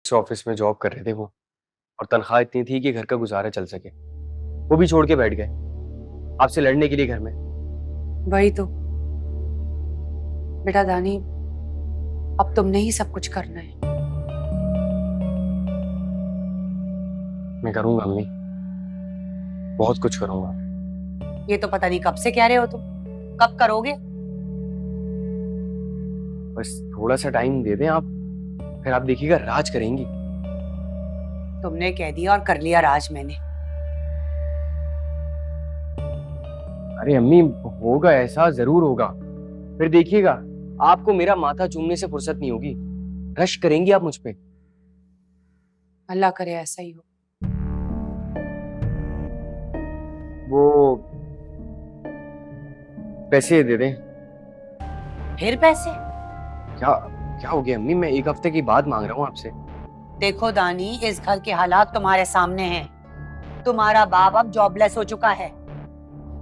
इस ऑफिस में जॉब कर रहे थे वो, और तनख्वाह इतनी थी कि घर का गुजारा चल सके। वो भी छोड़ के बैठ गए आपसे लड़ने के लिए घर में। वही तो बेटा दानी, अब तुमने ही सब कुछ करना है। मैं करूंगा अम्मी, बहुत कुछ करूंगा। ये तो पता नहीं कब से कह रहे हो तुम, कब करोगे? बस थोड़ा सा टाइम दे दें आप, फिर आप देखिएगा राज करेंगी। तुमने कह दिया और कर लिया राज मैंने। अरे अम्मी, होगा, ऐसा जरूर होगा। फिर देखिएगा, आपको मेरा माथा चूमने से फुर्सत नहीं होगी, रश करेंगी आप मुझ पे। अल्लाह करे ऐसा ही हो। वो पैसे दे दें। फिर पैसे? क्या क्या हो गया अम्मी, मैं एक हफ्ते की बात मांग रहा हूँ आपसे। देखो दानी, इस घर के हालात तुम्हारे सामने हैं। तुम्हारा बाप अब जॉबलेस हो चुका है।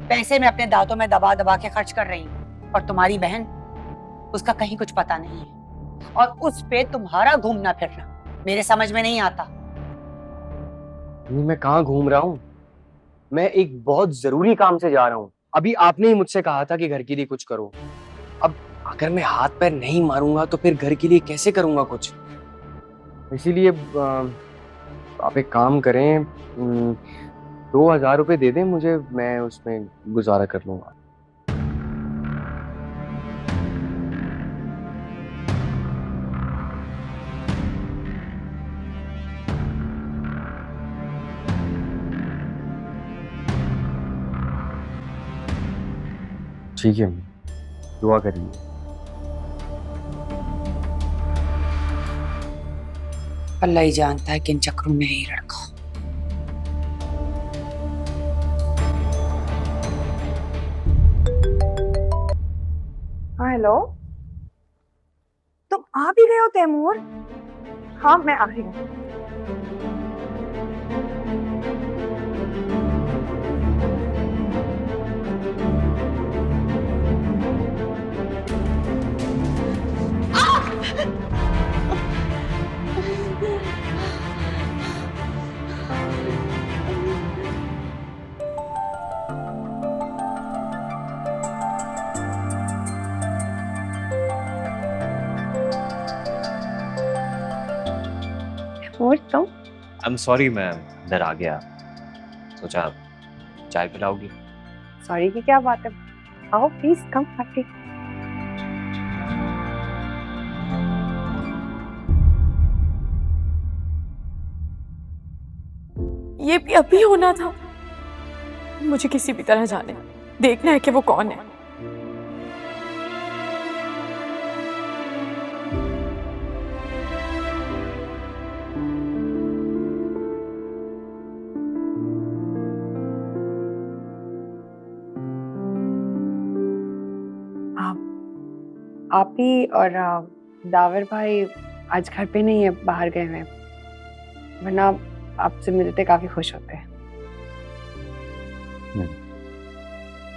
पैसे मैं अपने दांतों में दबा दबा के खर्च कर रही हूँ, और तुम्हारी बहन, उसका कहीं कुछ पता नहीं है। और उस पे तुम्हारा घूमना फिरना मेरे समझ में नहीं आता। अम्मी, मैं कहाँ घूम रहा हूँ? मैं एक बहुत जरूरी काम से जा रहा हूँ। अभी आपने ही मुझसे कहा था कि घर के लिए कुछ करो। अब अगर मैं हाथ पैर नहीं मारूंगा तो फिर घर के लिए कैसे करूंगा कुछ? इसीलिए आप एक काम करें, 2,000 रुपये दे दें मुझे, मैं उसमें गुजारा कर लूंगा। ठीक है, दुआ करिए। अल्लाह ही जानता है किन चक्रों में है ये लड़का। हाँ हेलो, तुम आ भी गए हो तैमूर? हाँ मैं आ रही हूँ। और तुम? आई एम सॉरी, मैं अंदर आ गया, सोचा चाय पिलाओगी। सॉरी की क्या बात है, आओ प्लीज कम आके। ये भी अभी होना था। मुझे किसी भी तरह जाने, देखना है कि वो कौन है। आप ही और दावर भाई आज घर पे नहीं है, बाहर गए हुए हैं, वरना आपसे मिलते काफी खुश होते हैं।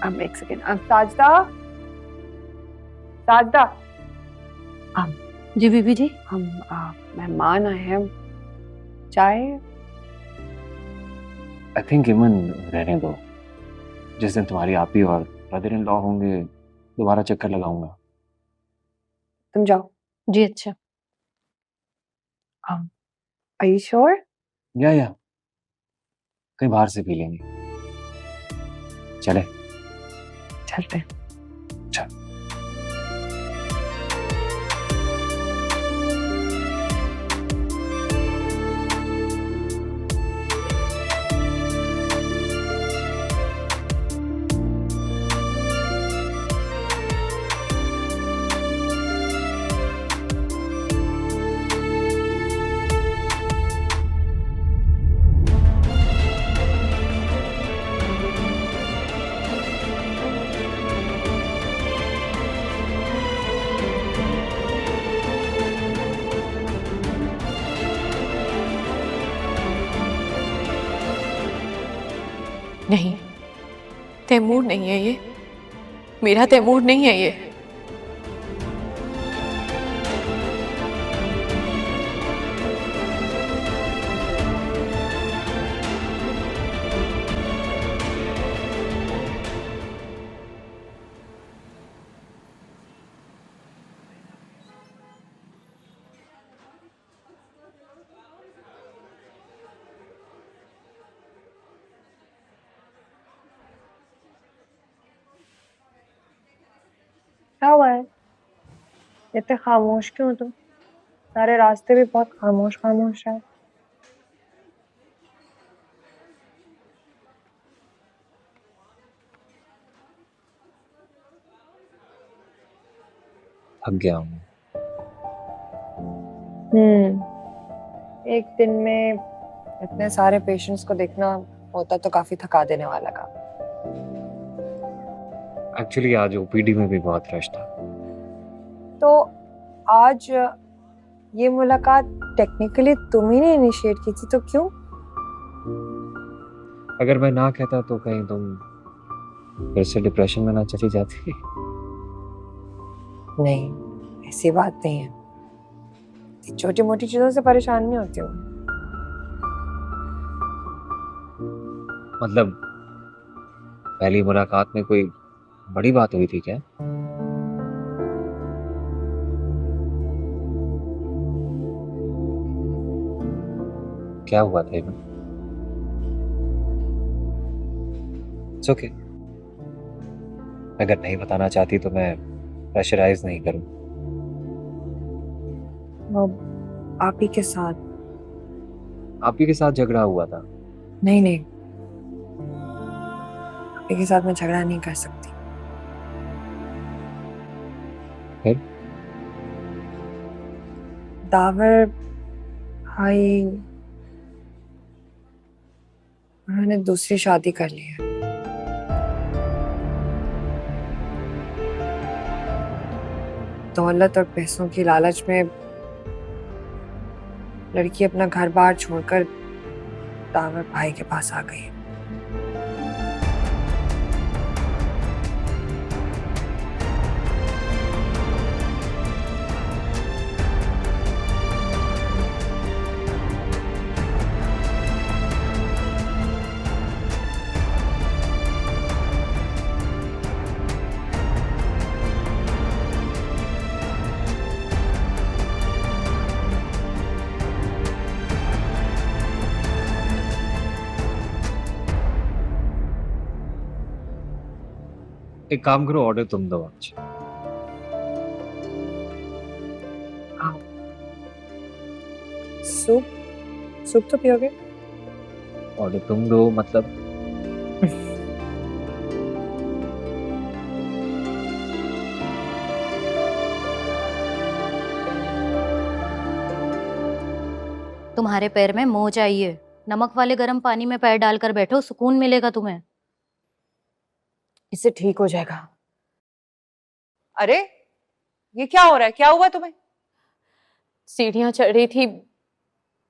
अब एक सेकेंड, साजदा, साजदा। जी बीबी जी। हम मेहमान आए हैं, चाय। आई थिंक इमन रहने दो, जिस दिन तुम्हारी आपी और ब्रदर इन लॉ होंगे दोबारा चक्कर लगाऊंगा। तुम जाओ। जी अच्छा। Are you sure? या कहीं बाहर से पी लेंगे, चले? चलते हैं। चल। नहीं, तैमूर नहीं है ये, मेरा तैमूर नहीं है ये। क्या हुआ है? इतने खामोश क्यों हो तुम? सारे रास्ते भी बहुत खामोश खामोश है। थक गया हूँ। एक दिन में इतने सारे पेशेंट्स को देखना होता तो काफी थका देने वाला काम। एक्चुअली आज ओपीडी में भी बहुत रश था। तो आज ये मुलाकात टेक्निकली तुम ही ने इनिशिएट की थी, तो क्यों? अगर मैं ना कहता तो कहीं तुम फिर से डिप्रेशन में ना चली जाती। नहीं, ऐसी बात नहीं है। छोटी मोटी चीजों से परेशान नहीं होती हूँ। मतलब पहली मुलाकात में कोई बड़ी बात हुई थी क्या? क्या हुआ था इवन? It's okay. अगर नहीं बताना चाहती तो मैं प्रेशराइज नहीं करूं। वो आप ही के साथ। आप ही के साथ झगड़ा हुआ था? नहीं नहीं, आप ही के साथ मैं झगड़ा नहीं कर सकती। फिर? दावर भाई, उन्होंने दूसरी शादी कर ली है। दौलत और पैसों की लालच में लड़की अपना घर बार छोड़कर दावर भाई के पास आ गई। एक काम करो, ऑर्डर तुम दो आज। सूप सूप तो पियोगे? ऑर्डर तुम दो मतलब? तुम्हारे पैर में मोच आई है। नमक वाले गर्म पानी में पैर डालकर बैठो, सुकून मिलेगा तुम्हें। इससे ठीक हो जाएगा। अरे ये क्या हो रहा है? क्या हुआ तुम्हें? सीढ़ियां चढ़ रही थी,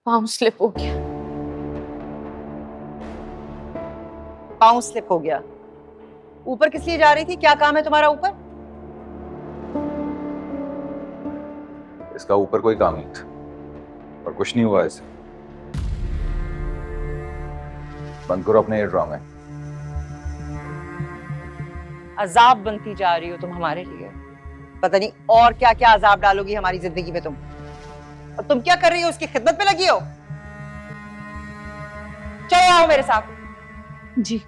पाँव स्लिप हो गया। पाँव स्लिप हो गया? ऊपर किस लिए जा रही थी? क्या काम है तुम्हारा ऊपर? इसका ऊपर कोई काम नहीं था और कुछ नहीं हुआ इसे। बंद करो अपने ये ड्रामे। अजाब बनती जा रही हो तुम हमारे लिए। पता नहीं और क्या क्या अजाब डालोगी हमारी जिंदगी में तुम। और तुम क्या कर रही हो? उसकी खिदमत में लगी हो? चलो आओ मेरे साथ। जी